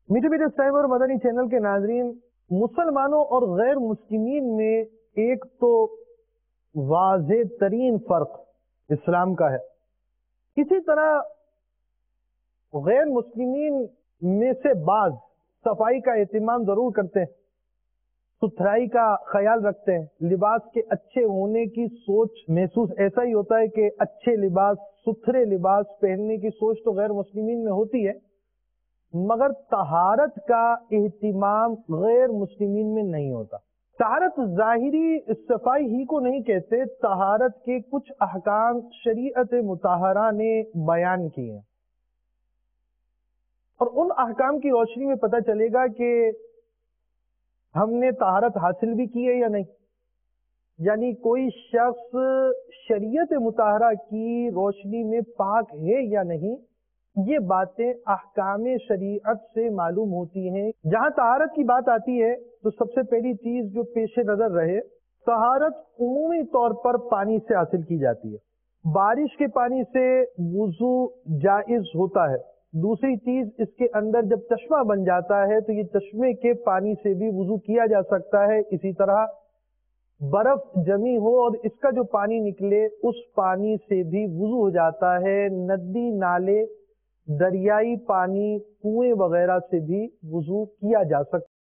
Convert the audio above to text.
میٹھے میٹھے اسٹائم اور مدنی چینل کے ناظرین، مسلمانوں اور غیر مسلمین میں ایک تو واضح ترین فرق اسلام کا ہے۔ اسی طرح غیر مسلمین میں سے بعض صفائی کا اہتمام ضرور کرتے ہیں، ستھرائی کا خیال رکھتے ہیں، لباس کے اچھے ہونے کی سوچ محسوس ایسا ہی ہوتا ہے کہ اچھے لباس، ستھرے لباس پہننے کی سوچ تو غیر مسلمین میں ہوتی ہے، مگر طہارت کا اہتمام غیر مسلمین میں نہیں ہوتا۔ طہارت ظاہری صفائی ہی کو نہیں کہتے، طہارت کے کچھ احکام شریعت مطہرہ نے بیان کیے ہیں، اور ان احکام کی روشنی میں پتہ چلے گا کہ ہم نے طہارت حاصل بھی کی ہے یا نہیں۔ یعنی کوئی شخص شریعت مطہرہ کی روشنی میں پاک ہے یا نہیں، یہ باتیں احکام شریعت سے معلوم ہوتی ہیں۔ جہاں طہارت کی بات آتی ہے تو سب سے پہلی چیز جو پیش نظر رہے، طہارت عمومی طور پر پانی سے حاصل کی جاتی ہے۔ بارش کے پانی سے وضو جائز ہوتا ہے۔ دوسری چیز، اس کے اندر جب چشمہ بن جاتا ہے تو یہ چشمے کے پانی سے بھی وضو کیا جا سکتا ہے۔ اسی طرح برف جمی ہو اور اس کا جو پانی نکلے، اس پانی سے بھی وضو ہو جاتا ہے۔ ندی، نالے، دریائی پانی، کنویں وغیرہ سے بھی وضو کیا جا سکتا ہے۔